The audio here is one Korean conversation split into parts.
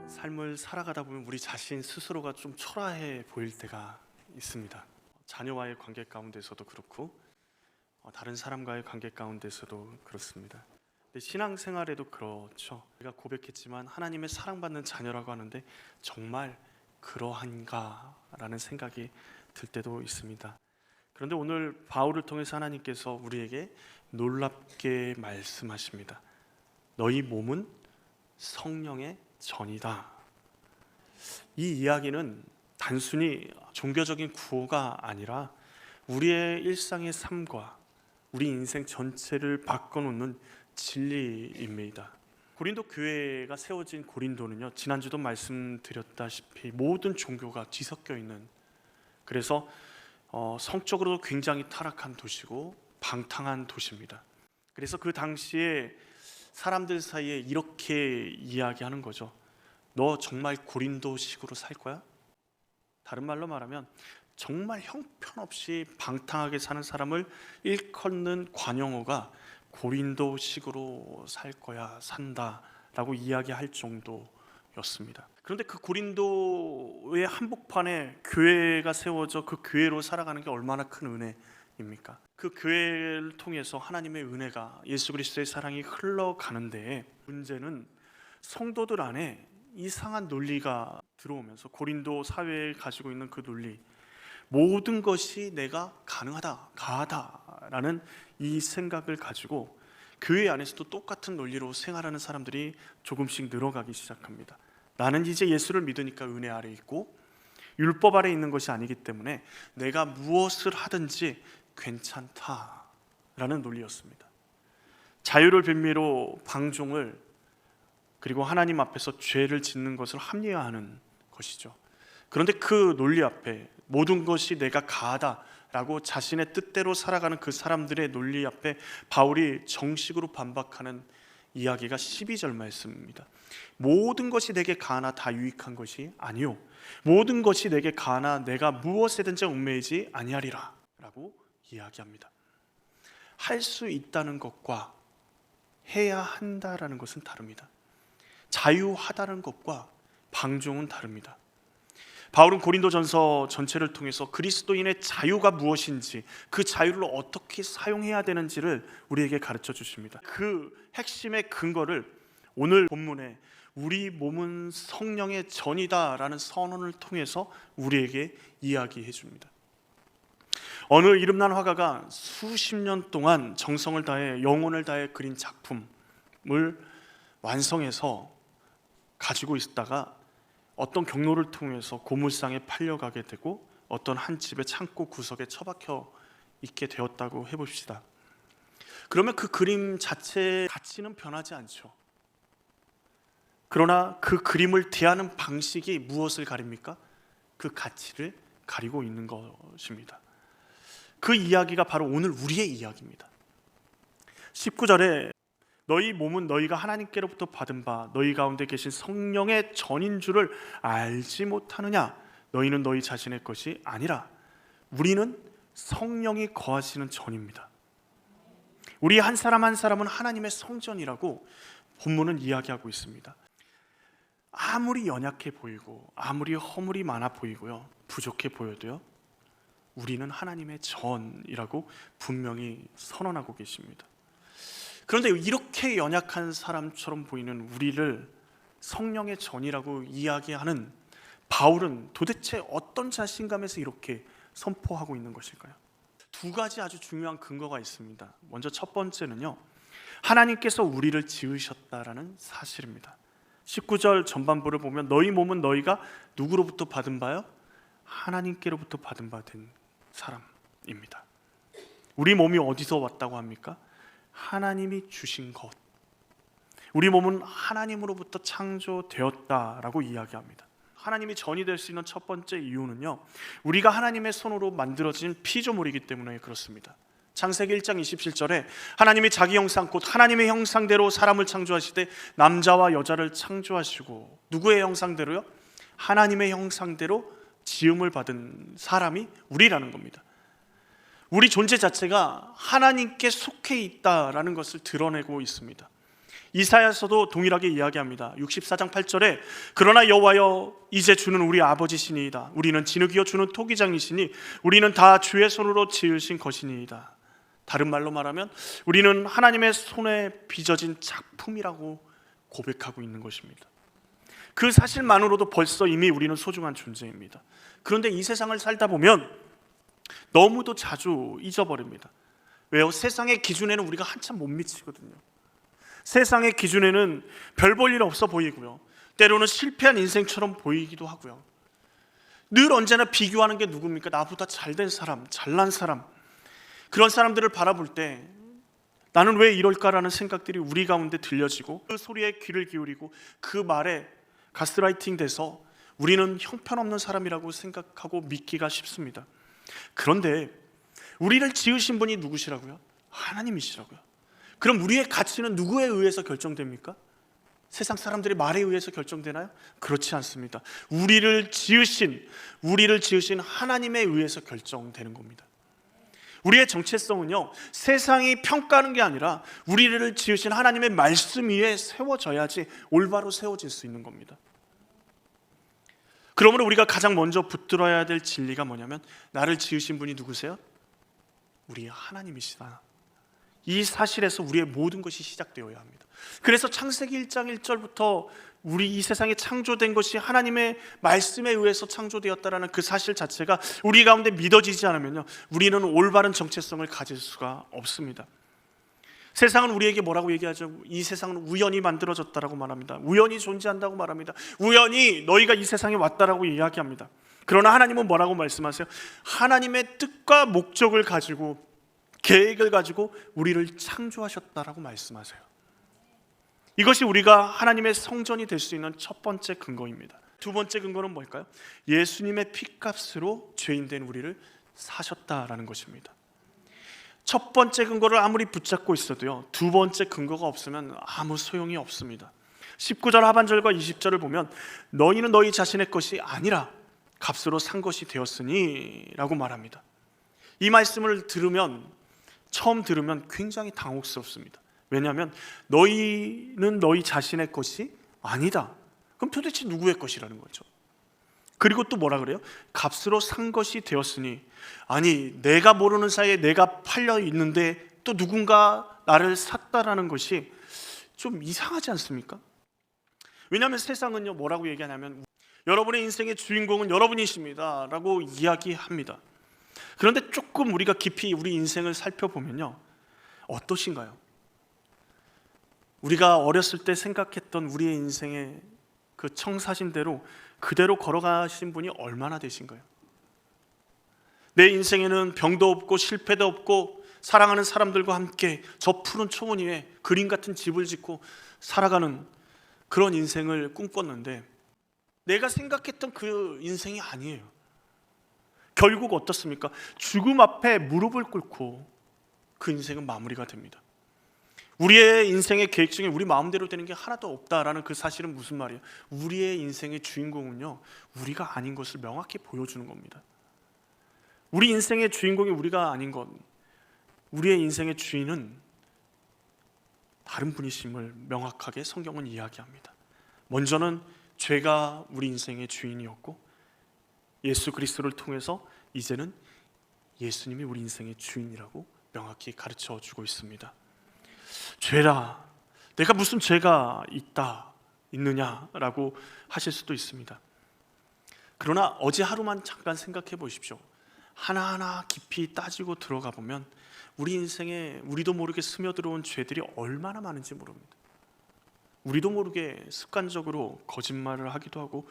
삶을 살아가다 보면 우리 자신 스스로가 좀 초라해 보일 때가 있습니다. 자녀와의 관계 가운데서도 그렇고 다른 사람과의 관계 가운데서도 그렇습니다. 근데 신앙생활에도 그렇죠. 우리가 고백했지만 하나님의 사랑받는 자녀라고 하는데 정말 그러한가? 라는 생각이 들 때도 있습니다. 그런데 오늘 바울을 통해서 하나님께서 우리에게 놀랍게 말씀하십니다. 너희 몸은 성령의 전이다. 이 이야기는 단순히 종교적인 구호가 아니라 우리의 일상의 삶과 우리 인생 전체를 바꿔놓는 진리입니다. 고린도 교회가 세워진 고린도는요, 지난주도 말씀드렸다시피 모든 종교가 뒤섞여 있는, 그래서 성적으로도 굉장히 타락한 도시고 방탕한 도시입니다. 그래서 그 당시에 사람들 사이에 이렇게 이야기하는 거죠. 너 정말 고린도식으로 살 거야? 다른 말로 말하면 정말 형편없이 방탕하게 사는 사람을 일컫는 관용어가 고린도식으로 살 거야, 산다라고 이야기할 정도였습니다. 그런데 그 고린도의 한복판에 교회가 세워져 그 교회로 살아가는 게 얼마나 큰 은혜입니까? 그 교회를 통해서 하나님의 은혜가, 예수 그리스도의 사랑이 흘러가는데, 문제는 성도들 안에 이상한 논리가 들어오면서 고린도 사회에 가지고 있는 그 논리, 모든 것이 내가 가능하다, 가하다라는 이 생각을 가지고 교회 안에서도 똑같은 논리로 생활하는 사람들이 조금씩 늘어가기 시작합니다. 나는 이제 예수를 믿으니까 은혜 아래 있고 율법 아래 있는 것이 아니기 때문에 내가 무엇을 하든지 괜찮다라는 논리였습니다. 자유를 빌미로 방종을, 그리고 하나님 앞에서 죄를 짓는 것을 합리화하는 것이죠. 그런데 그 논리 앞에, 모든 것이 내가 가하다라고 자신의 뜻대로 살아가는 그 사람들의 논리 앞에 바울이 정식으로 반박하는 이야기가 12절 말씀입니다. 모든 것이 내게 가하나 다 유익한 것이 아니요, 모든 것이 내게 가하나 내가 무엇에든지 얽매이지 아니하리라 라고 이야기합니다. 할 수 있다는 것과 해야 한다라는 것은 다릅니다. 자유하다는 것과 방종은 다릅니다. 바울은 고린도전서 전체를 통해서 그리스도인의 자유가 무엇인지, 그 자유를 어떻게 사용해야 되는지를 우리에게 가르쳐 주십니다. 그 핵심의 근거를 오늘 본문에 우리 몸은 성령의 전이다 라는 선언을 통해서 우리에게 이야기해 줍니다. 어느 이름난 화가가 수십 년 동안 정성을 다해, 영혼을 다해 그린 작품을 완성해서 가지고 있다가 어떤 경로를 통해서 고물상에 팔려가게 되고 어떤 한 집의 창고 구석에 처박혀 있게 되었다고 해봅시다. 그러면 그 그림 자체의 가치는 변하지 않죠. 그러나 그 그림을 대하는 방식이 무엇을 가립니까? 그 가치를 가리고 있는 것입니다. 그 이야기가 바로 오늘 우리의 이야기입니다. 19절에 너희 몸은 너희가 하나님께로부터 받은 바 너희 가운데 계신 성령의 전인 줄을 알지 못하느냐? 너희는 너희 자신의 것이 아니라 우리는 성령이 거하시는 전입니다. 우리 한 사람 한 사람은 하나님의 성전이라고 본문은 이야기하고 있습니다. 아무리 연약해 보이고 아무리 허물이 많아 보이고요, 부족해 보여도요, 우리는 하나님의 전이라고 분명히 선언하고 계십니다. 그런데 이렇게 연약한 사람처럼 보이는 우리를 성령의 전이라고 이야기하는 바울은 도대체 어떤 자신감에서 이렇게 선포하고 있는 것일까요? 두 가지 아주 중요한 근거가 있습니다. 먼저 첫 번째는요, 하나님께서 우리를 지으셨다라는 사실입니다. 19절 전반부를 보면 너희 몸은 너희가 누구로부터 받은 바요? 하나님께로부터 받은 바 된 사람입니다. 우리 몸이 어디서 왔다고 합니까? 하나님이 주신 것. 우리 몸은 하나님으로부터 창조되었다라고 이야기합니다. 하나님이 전이 될 수 있는 첫 번째 이유는요, 우리가 하나님의 손으로 만들어진 피조물이기 때문에 그렇습니다. 창세기 1장 27절에 하나님이 자기 형상 곧 하나님의 형상대로 사람을 창조하시되 남자와 여자를 창조하시고, 누구의 형상대로요? 하나님의 형상대로 지음을 받은 사람이 우리라는 겁니다. 우리 존재 자체가 하나님께 속해 있다라는 것을 드러내고 있습니다. 이사야서도 동일하게 이야기합니다. 64장 8절에 그러나 여호와여 이제 주는 우리 아버지시니이다. 우리는 진흙이요 주는 토기장이시니 우리는 다 주의 손으로 지으신 것이니이다. 다른 말로 말하면 우리는 하나님의 손에 빚어진 작품이라고 고백하고 있는 것입니다. 그 사실만으로도 벌써 이미 우리는 소중한 존재입니다. 그런데 이 세상을 살다 보면 너무도 자주 잊어버립니다. 왜요? 세상의 기준에는 우리가 한참 못 미치거든요. 세상의 기준에는 별 볼 일 없어 보이고요, 때로는 실패한 인생처럼 보이기도 하고요. 늘 언제나 비교하는 게 누굽니까? 나보다 잘된 사람, 잘난 사람. 그런 사람들을 바라볼 때 나는 왜 이럴까라는 생각들이 우리 가운데 들려지고, 그 소리에 귀를 기울이고 그 말에 가스라이팅 돼서 우리는 형편없는 사람이라고 생각하고 믿기가 쉽습니다. 그런데 우리를 지으신 분이 누구시라고요? 하나님이시라고요. 그럼 우리의 가치는 누구에 의해서 결정됩니까? 세상 사람들의 말에 의해서 결정되나요? 그렇지 않습니다. 우리를 지으신 하나님에 의해서 결정되는 겁니다. 우리의 정체성은요, 세상이 평가하는 게 아니라 우리를 지으신 하나님의 말씀 위에 세워져야지 올바로 세워질 수 있는 겁니다. 그러므로 우리가 가장 먼저 붙들어야 될 진리가 뭐냐면, 나를 지으신 분이 누구세요? 우리 하나님이시다. 이 사실에서 우리의 모든 것이 시작되어야 합니다. 그래서 창세기 1장 1절부터 우리 이 세상에 창조된 것이 하나님의 말씀에 의해서 창조되었다라는 그 사실 자체가 우리 가운데 믿어지지 않으면요, 우리는 올바른 정체성을 가질 수가 없습니다. 세상은 우리에게 뭐라고 얘기하죠? 이 세상은 우연히 만들어졌다라고 말합니다. 우연히 존재한다고 말합니다. 우연히 너희가 이 세상에 왔다라고 이야기합니다. 그러나 하나님은 뭐라고 말씀하세요? 하나님의 뜻과 목적을 가지고, 계획을 가지고 우리를 창조하셨다라고 말씀하세요. 이것이 우리가 하나님의 성전이 될 수 있는 첫 번째 근거입니다. 두 번째 근거는 뭘까요? 예수님의 피값으로 죄인된 우리를 사셨다라는 것입니다. 첫 번째 근거를 아무리 붙잡고 있어도요, 두 번째 근거가 없으면 아무 소용이 없습니다. 19절 하반절과 20절을 보면 너희는 너희 자신의 것이 아니라 값으로 산 것이 되었으니 라고 말합니다. 이 말씀을 처음 들으면 굉장히 당혹스럽습니다. 왜냐하면 너희는 너희 자신의 것이 아니다. 그럼 도대체 누구의 것이라는 거죠? 그리고 또 뭐라 그래요? 값으로 산 것이 되었으니, 아니 내가 모르는 사이에 내가 팔려 있는데 또 누군가 나를 샀다라는 것이 좀 이상하지 않습니까? 왜냐하면 세상은요, 뭐라고 얘기하냐면 여러분의 인생의 주인공은 여러분이십니다 라고 이야기합니다. 그런데 조금 우리가 깊이 우리 인생을 살펴보면요, 어떠신가요? 우리가 어렸을 때 생각했던 우리의 인생의 그 청사진대로 그대로 걸어가신 분이 얼마나 되신가요? 내 인생에는 병도 없고 실패도 없고 사랑하는 사람들과 함께 저 푸른 초원 위에 그림 같은 집을 짓고 살아가는 그런 인생을 꿈꿨는데, 내가 생각했던 그 인생이 아니에요. 결국 어떻습니까? 죽음 앞에 무릎을 꿇고 그 인생은 마무리가 됩니다. 우리의 인생의 계획 중에 우리 마음대로 되는 게 하나도 없다라는 그 사실은 무슨 말이에요? 우리의 인생의 주인공은요, 우리가 아닌 것을 명확히 보여주는 겁니다. 우리 인생의 주인공이 우리가 아닌 것, 우리의 인생의 주인은 다른 분이심을 명확하게 성경은 이야기합니다. 먼저는 죄가 우리 인생의 주인이었고, 예수 그리스도를 통해서 이제는 예수님이 우리 인생의 주인이라고 명확히 가르쳐주고 있습니다. 죄라, 내가 무슨 죄가 있느냐라고 하실 수도 있습니다. 그러나 어제 하루만 잠깐 생각해 보십시오. 하나하나 깊이 따지고 들어가 보면 우리 인생에 우리도 모르게 스며들어온 죄들이 얼마나 많은지 모릅니다. 우리도 모르게 습관적으로 거짓말을 하기도 하고,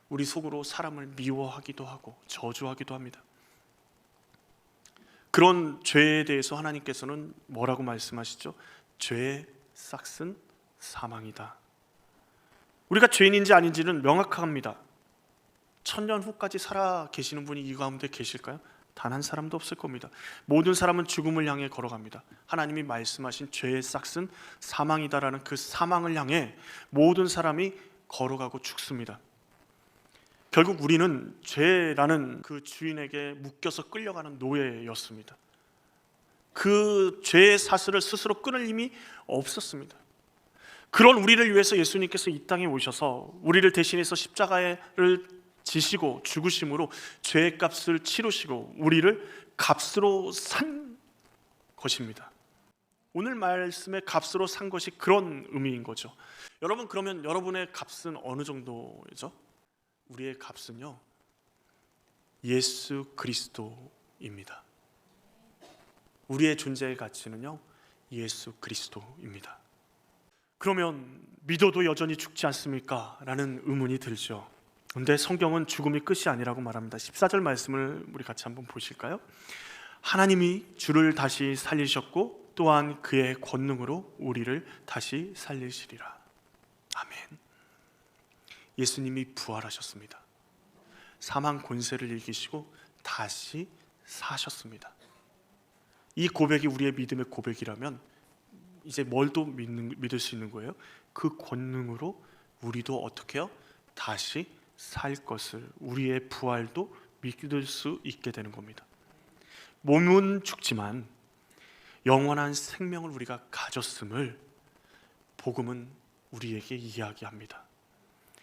우리 속으로 사람을 미워하기도 하고 저주하기도 합니다. 그런 죄에 대해서 하나님께서는 뭐라고 말씀하시죠? 죄의 싹은 사망이다. 우리가 죄인인지 아닌지는 명확합니다. 1000년 후까지 살아 계시는 분이 이 가운데 계실까요? 단 한 사람도 없을 겁니다. 모든 사람은 죽음을 향해 걸어갑니다. 하나님이 말씀하신 죄의 싹은 사망이다라는 그 사망을 향해 모든 사람이 걸어가고 죽습니다. 결국 우리는 죄라는 그 주인에게 묶여서 끌려가는 노예였습니다. 그 죄의 사슬을 스스로 끊을 힘이 없었습니다. 그런 우리를 위해서 예수님께서 이 땅에 오셔서 우리를 대신해서 십자가를 지시고 죽으심으로 죄의 값을 치르시고 우리를 값으로 산 것입니다. 오늘 말씀의 값으로 산 것이 그런 의미인 거죠. 여러분, 그러면 여러분의 값은 어느 정도죠? 우리의 값은요, 예수 그리스도입니다. 우리의 존재의 가치는요, 예수 그리스도입니다. 그러면 믿어도 여전히 죽지 않습니까? 라는 의문이 들죠. 그런데 성경은 죽음이 끝이 아니라고 말합니다. 14절 말씀을 우리 같이 한번 보실까요? 하나님이 주를 다시 살리셨고 또한 그의 권능으로 우리를 다시 살리시리라. 아멘. 예수님이 부활하셨습니다. 사망 권세를 이기시고 다시 사셨습니다. 이 고백이 우리의 믿음의 고백이라면 이제 뭘 또 믿을 수 있는 거예요? 그 권능으로 우리도 어떻게 해요? 다시 살 것을, 우리의 부활도 믿을 수 있게 되는 겁니다. 몸은 죽지만 영원한 생명을 우리가 가졌음을 복음은 우리에게 이야기합니다.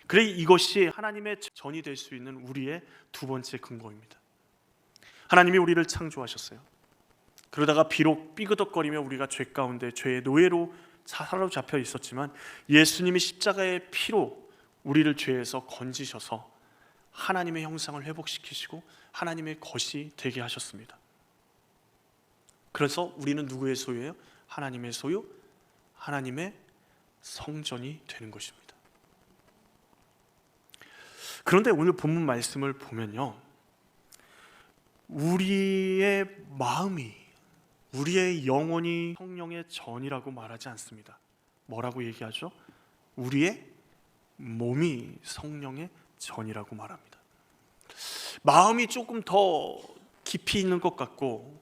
그래, 이것이 하나님의 전이 될 수 있는 우리의 두 번째 근거입니다. 하나님이 우리를 창조하셨어요. 그러다가 비록 삐그덕거리며 우리가 죄 가운데 죄의 노예로 사로잡혀 있었지만 예수님이 십자가의 피로 우리를 죄에서 건지셔서 하나님의 형상을 회복시키시고 하나님의 것이 되게 하셨습니다. 그래서 우리는 누구의 소유예요? 하나님의 소유, 하나님의 성전이 되는 것입니다. 그런데 오늘 본문 말씀을 보면요, 우리의 마음이, 우리의 영혼이 성령의 전이라고 말하지 않습니다. 뭐라고 얘기하죠? 우리의 몸이 성령의 전이라고 말합니다. 마음이 조금 더 깊이 있는 것 같고,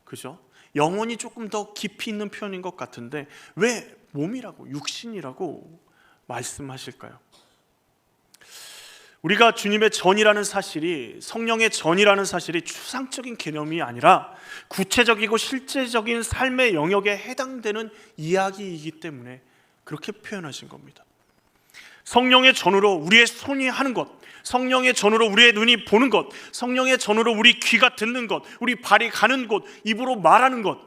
그죠? 영혼이 조금 더 깊이 있는 표현인 것 같은데 왜 몸이라고, 육신이라고 말씀하실까요? 우리가 주님의 전이라는 사실이, 성령의 전이라는 사실이 추상적인 개념이 아니라 구체적이고 실제적인 삶의 영역에 해당되는 이야기이기 때문에 그렇게 표현하신 겁니다. 성령의 전으로 우리의 손이 하는 것, 성령의 전으로 우리의 눈이 보는 것, 성령의 전으로 우리 귀가 듣는 것, 우리 발이 가는 곳, 입으로 말하는 것,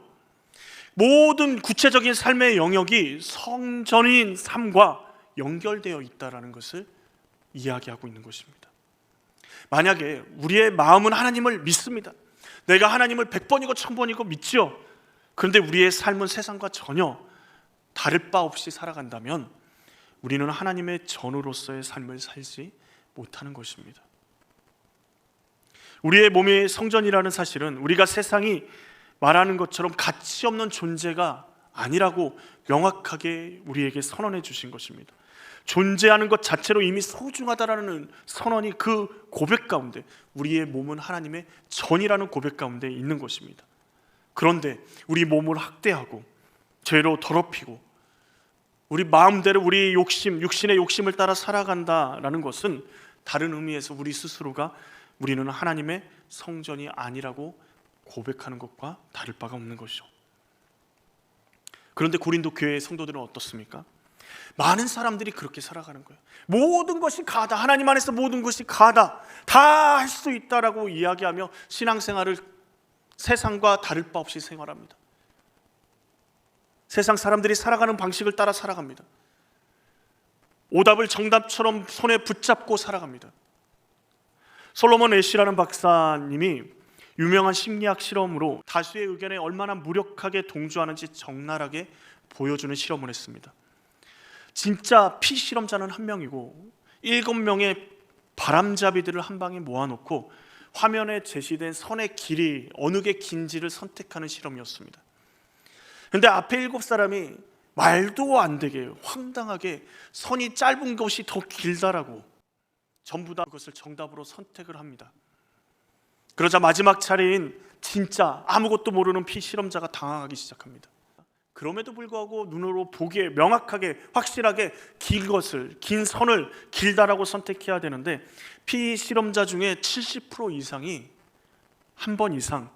모든 구체적인 삶의 영역이 성전인 삶과 연결되어 있다는 것을 이야기하고 있는 것입니다. 만약에 우리의 마음은 하나님을 믿습니다. 내가 하나님을 100번이고 1000번이고 믿죠. 그런데 우리의 삶은 세상과 전혀 다를 바 없이 살아간다면 우리는 하나님의 전으로서의 삶을 살지 못하는 것입니다. 우리의 몸이 성전이라는 사실은 우리가 세상이 말하는 것처럼 가치 없는 존재가 아니라고 명확하게 우리에게 선언해 주신 것입니다. 존재하는 것 자체로 이미 소중하다라는 선언이 그 고백 가운데, 우리의 몸은 하나님의 전이라는 고백 가운데 있는 것입니다. 그런데 우리 몸을 학대하고 죄로 더럽히고 우리 마음대로 우리 욕심, 육신의 욕심을 따라 살아간다라는 것은 다른 의미에서 우리 스스로가 우리는 하나님의 성전이 아니라고 고백하는 것과 다를 바가 없는 것이죠. 그런데 고린도 교회의 성도들은 어떻습니까? 많은 사람들이 그렇게 살아가는 거예요. 모든 것이 가다, 하나님 안에서 모든 것이 가다, 다 할 수 있다라고 이야기하며 신앙생활을 세상과 다를 바 없이 생활합니다. 세상 사람들이 살아가는 방식을 따라 살아갑니다. 오답을 정답처럼 손에 붙잡고 살아갑니다. 솔로몬 애쉬라는 박사님이 유명한 심리학 실험으로 다수의 의견에 얼마나 무력하게 동조하는지 적나라하게 보여주는 실험을 했습니다. 진짜 피실험자는 한 명이고 7명의 바람잡이들을 한 방에 모아놓고 화면에 제시된 선의 길이 어느 게 긴지를 선택하는 실험이었습니다. 그런데 앞에 7사람이 말도 안 되게 황당하게 선이 짧은 것이 더 길다라고 전부 다 그것을 정답으로 선택을 합니다. 그러자 마지막 차례인 진짜 아무것도 모르는 피실험자가 당황하기 시작합니다. 그럼에도 불구하고 눈으로 보기에 명확하게 확실하게 긴 선을 길다라고 선택해야 되는데 피실험자 중에 70% 이상이 한 번 이상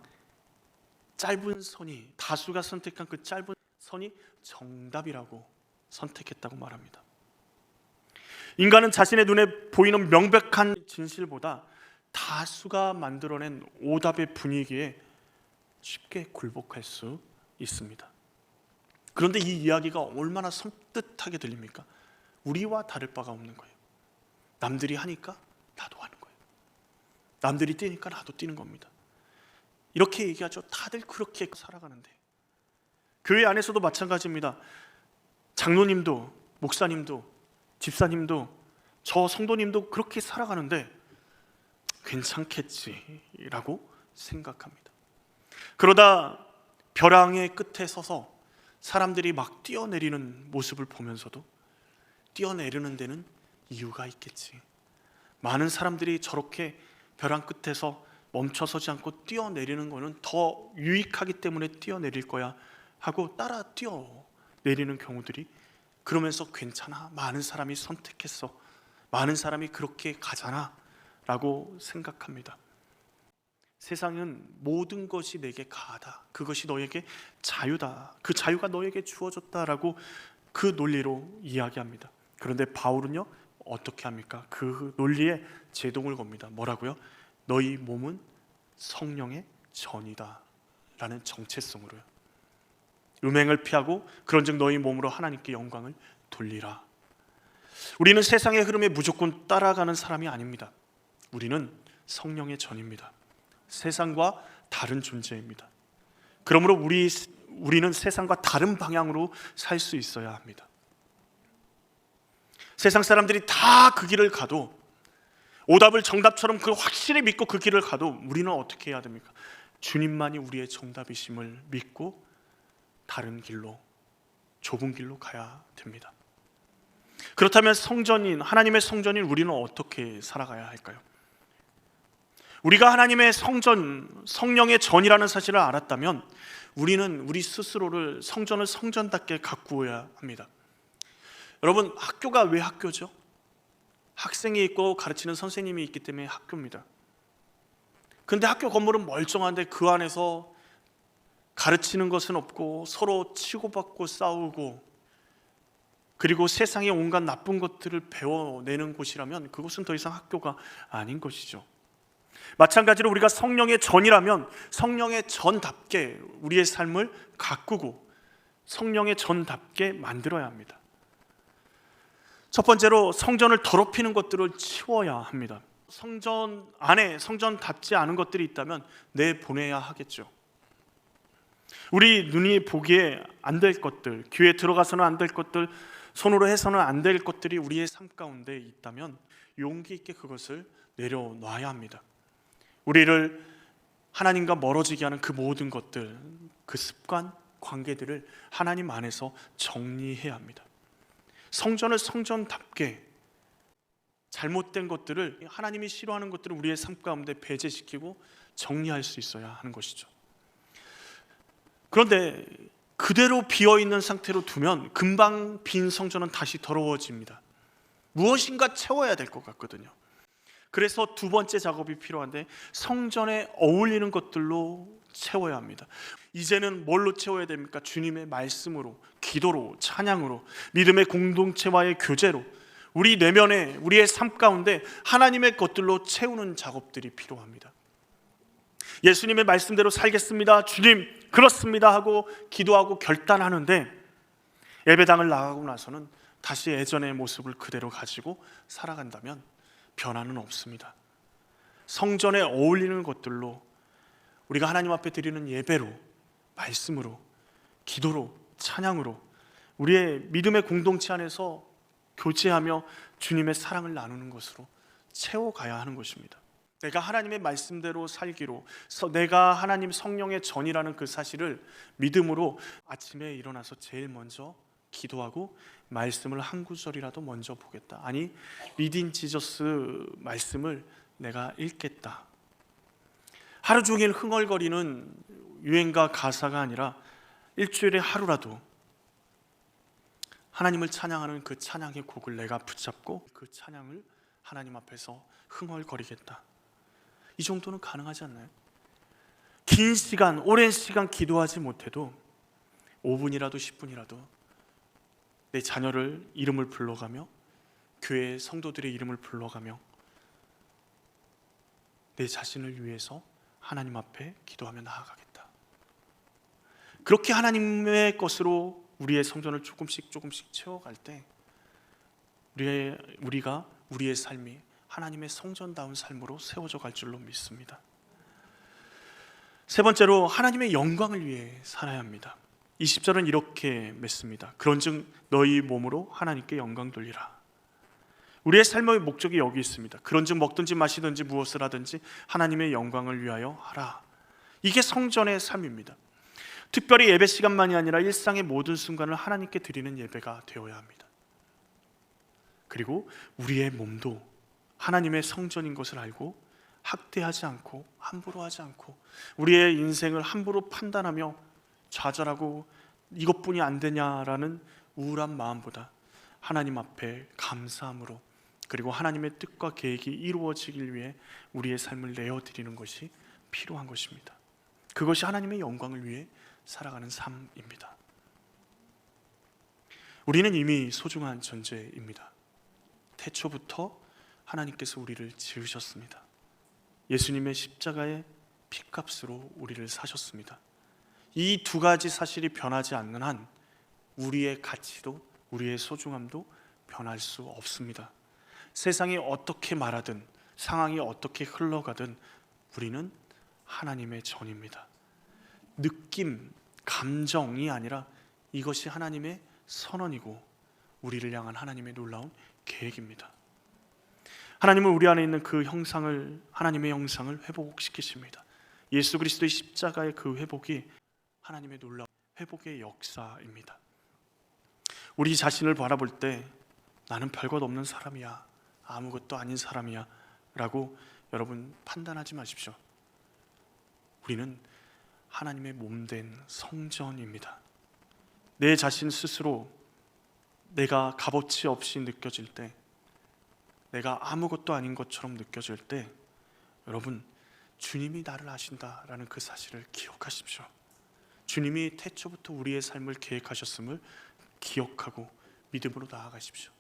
짧은 선이, 다수가 선택한 그 짧은 선이 정답이라고 선택했다고 말합니다. 인간은 자신의 눈에 보이는 명백한 진실보다 다수가 만들어낸 오답의 분위기에 쉽게 굴복할 수 있습니다. 그런데 이 이야기가 얼마나 섬뜩하게 들립니까? 우리와 다를 바가 없는 거예요. 남들이 하니까 나도 하는 거예요. 남들이 뛰니까 나도 뛰는 겁니다. 이렇게 얘기하죠. 다들 그렇게 살아가는데, 교회 안에서도 마찬가지입니다. 장로님도, 목사님도, 집사님도, 저 성도님도 그렇게 살아가는데 괜찮겠지라고 생각합니다. 그러다 벼랑의 끝에 서서 사람들이 막 뛰어내리는 모습을 보면서도 뛰어내리는 데는 이유가 있겠지, 많은 사람들이 저렇게 벼랑 끝에서 멈춰서지 않고 뛰어내리는 거는 더 유익하기 때문에 뛰어내릴 거야 하고 따라 뛰어내리는 경우들이, 그러면서 괜찮아, 많은 사람이 선택했어, 많은 사람이 그렇게 가잖아 라고 생각합니다. 세상은 모든 것이 내게 가하다, 그것이 너에게 자유다, 그 자유가 너에게 주어졌다라고 그 논리로 이야기합니다. 그런데 바울은요, 어떻게 합니까? 그 논리에 제동을 겁니다. 뭐라고요? 너희 몸은 성령의 전이다 라는 정체성으로요. 음행을 피하고 그런즉 너희 몸으로 하나님께 영광을 돌리라. 우리는 세상의 흐름에 무조건 따라가는 사람이 아닙니다. 우리는 성령의 전입니다. 세상과 다른 존재입니다. 그러므로 우리는 세상과 다른 방향으로 살 수 있어야 합니다. 세상 사람들이 다 그 길을 가도, 오답을 정답처럼 그 확실히 믿고 그 길을 가도 우리는 어떻게 해야 됩니까? 주님만이 우리의 정답이심을 믿고 다른 길로, 좁은 길로 가야 됩니다. 그렇다면 하나님의 성전인 우리는 어떻게 살아가야 할까요? 우리가 하나님의 성전, 성령의 전이라는 사실을 알았다면 우리는 우리 스스로를 성전을 성전답게 가꾸어야 합니다. 여러분, 학교가 왜 학교죠? 학생이 있고 가르치는 선생님이 있기 때문에 학교입니다. 근데 학교 건물은 멀쩡한데 그 안에서 가르치는 것은 없고 서로 치고받고 싸우고, 그리고 세상의 온갖 나쁜 것들을 배워내는 곳이라면 그것은 더 이상 학교가 아닌 것이죠. 마찬가지로 우리가 성령의 전이라면 성령의 전답게 우리의 삶을 가꾸고 성령의 전답게 만들어야 합니다. 첫 번째로 성전을 더럽히는 것들을 치워야 합니다. 성전 안에 성전답지 않은 것들이 있다면 내보내야 하겠죠. 우리 눈이 보기에 안 될 것들, 귀에 들어가서는 안 될 것들, 손으로 해서는 안 될 것들이 우리의 삶 가운데 있다면 용기 있게 그것을 내려놔야 합니다. 우리를 하나님과 멀어지게 하는 그 모든 것들, 그 습관, 관계들을 하나님 안에서 정리해야 합니다. 성전을 성전답게, 잘못된 것들을, 하나님이 싫어하는 것들을 우리의 삶 가운데 배제시키고 정리할 수 있어야 하는 것이죠. 그런데 그대로 비어있는 상태로 두면 금방 빈 성전은 다시 더러워집니다. 무엇인가 채워야 될 것 같거든요. 그래서 두 번째 작업이 필요한데, 성전에 어울리는 것들로 채워야 합니다. 이제는 뭘로 채워야 됩니까? 주님의 말씀으로, 기도로, 찬양으로, 믿음의 공동체와의 교제로, 우리 내면에, 우리의 삶 가운데 하나님의 것들로 채우는 작업들이 필요합니다. 예수님의 말씀대로 살겠습니다, 주님 그렇습니다 하고 기도하고 결단하는데, 예배당을 나가고 나서는 다시 예전의 모습을 그대로 가지고 살아간다면 변화는 없습니다. 성전에 어울리는 것들로, 우리가 하나님 앞에 드리는 예배로, 말씀으로, 기도로, 찬양으로, 우리의 믿음의 공동체 안에서 교제하며 주님의 사랑을 나누는 것으로 채워가야 하는 것입니다. 내가 하나님의 말씀대로 살기로, 내가 하나님 성령의 전이라는 그 사실을 믿음으로 아침에 일어나서 제일 먼저 기도하고 말씀을 한 구절이라도 먼저 보겠다. 아니, 리딘 지저스 말씀을 내가 읽겠다. 하루 종일 흥얼거리는 유행가 가사가 아니라 일주일에 하루라도 하나님을 찬양하는 그 찬양의 곡을 내가 붙잡고 그 찬양을 하나님 앞에서 흥얼거리겠다. 이 정도는 가능하지 않나요? 긴 시간, 오랜 시간 기도하지 못해도 5분이라도 10분이라도 내 자녀를 이름을 불러가며 교회 성도들의 이름을 불러가며 내 자신을 위해서 하나님 앞에 기도하며 나아가겠다. 그렇게 하나님의 것으로 우리의 성전을 조금씩 채워갈 때 우리가 우리의 삶이 하나님의 성전다운 삶으로 세워져 갈 줄로 믿습니다. 세 번째로 하나님의 영광을 위해 살아야 합니다. 20절은 이렇게 맺습니다. 그런즉 너희 몸으로 하나님께 영광 돌리라. 우리의 삶의 목적이 여기 있습니다. 그런즉 먹든지 마시든지 무엇을 하든지 하나님의 영광을 위하여 하라. 이게 성전의 삶입니다. 특별히 예배 시간만이 아니라 일상의 모든 순간을 하나님께 드리는 예배가 되어야 합니다. 그리고 우리의 몸도 하나님의 성전인 것을 알고 학대하지 않고 함부로 하지 않고 우리의 인생을 함부로 판단하며 좌절하고 이것뿐이 안 되냐라는 우울한 마음보다 하나님 앞에 감사함으로 그리고 하나님의 뜻과 계획이 이루어지길 위해 우리의 삶을 내어드리는 것이 필요한 것입니다. 그것이 하나님의 영광을 위해 살아가는 삶입니다. 우리는 이미 소중한 존재입니다. 태초부터 하나님께서 우리를 지으셨습니다. 예수님의 십자가의 피값으로 우리를 사셨습니다. 이 두 가지 사실이 변하지 않는 한 우리의 가치도 우리의 소중함도 변할 수 없습니다. 세상이 어떻게 말하든 상황이 어떻게 흘러가든 우리는 하나님의 전입니다. 느낌, 감정이 아니라 이것이 하나님의 선언이고 우리를 향한 하나님의 놀라운 계획입니다. 하나님은 우리 안에 있는 그 형상을, 하나님의 형상을 회복시키십니다. 예수 그리스도의 십자가의 그 회복이 하나님의 놀라운 회복의 역사입니다. 우리 자신을 바라볼 때 나는 별것 없는 사람이야, 아무것도 아닌 사람이야 라고 여러분 판단하지 마십시오. 우리는 하나님의 몸된 성전입니다. 내 자신 스스로 내가 값어치 없이 느껴질 때, 내가 아무것도 아닌 것처럼 느껴질 때 여러분, 주님이 나를 아신다라는 그 사실을 기억하십시오. 주님이 태초부터 우리의 삶을 계획하셨음을 기억하고 믿음으로 나아가십시오.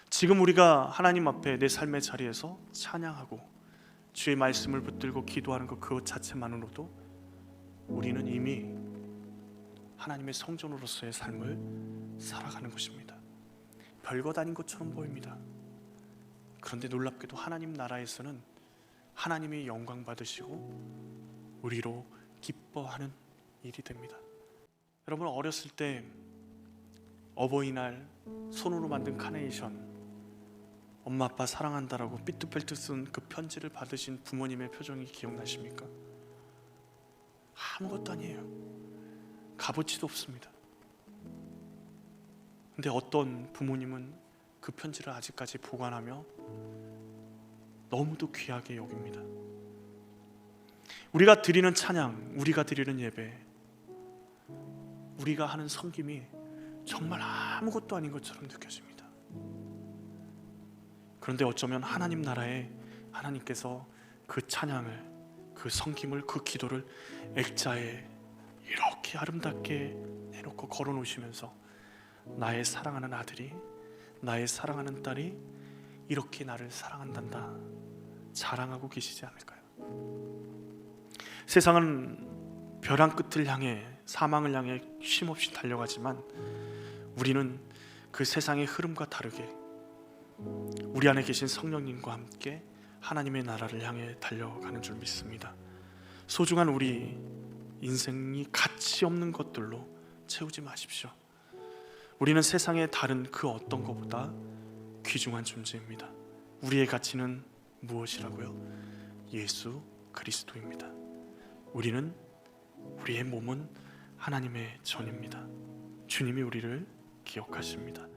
지금 우리가 하나님 앞에 내 삶의 자리에서 찬양하고 주의 말씀을 붙들고 기도하는 것 그것 자체만으로도 우리는 이미 하나님의 성전으로서의 삶을 살아가는 것입니다. 별것 아닌 것처럼 보입니다. 그런데 놀랍게도 하나님 나라에서는 하나님이 영광 받으시고 우리로 기뻐하는 일이 됩니다. 여러분, 어렸을 때 어버이날 손으로 만든 카네이션, 엄마 아빠 사랑한다라고 삐뚤빼뚤 쓴 그 편지를 받으신 부모님의 표정이 기억나십니까? 아무것도 아니에요. 값어치도 없습니다. 근데 어떤 부모님은 그 편지를 아직까지 보관하며 너무도 귀하게 여깁니다. 우리가 드리는 찬양, 우리가 드리는 예배, 우리가 하는 섬김이 정말 아무것도 아닌 것처럼 느껴집니다. 그런데 어쩌면 하나님 나라에 하나님께서 그 찬양을, 그 섬김을, 그 기도를 액자에 이렇게 아름답게 내놓고 걸어놓으시면서 나의 사랑하는 아들이, 나의 사랑하는 딸이 이렇게 나를 사랑한단다 자랑하고 계시지 않을까요? 세상은 벼랑 끝을 향해, 사망을 향해 쉼없이 달려가지만 우리는 그 세상의 흐름과 다르게 우리 안에 계신 성령님과 함께 하나님의 나라를 향해 달려가는 줄 믿습니다. 소중한 우리 인생이 가치 없는 것들로 채우지 마십시오. 우리는 세상의 다른 그 어떤 것보다 귀중한 존재입니다. 우리의 가치는 무엇이라고요? 예수 그리스도입니다. 우리의 몸은 하나님의 전입니다. 주님이 우리를 기억하십니다.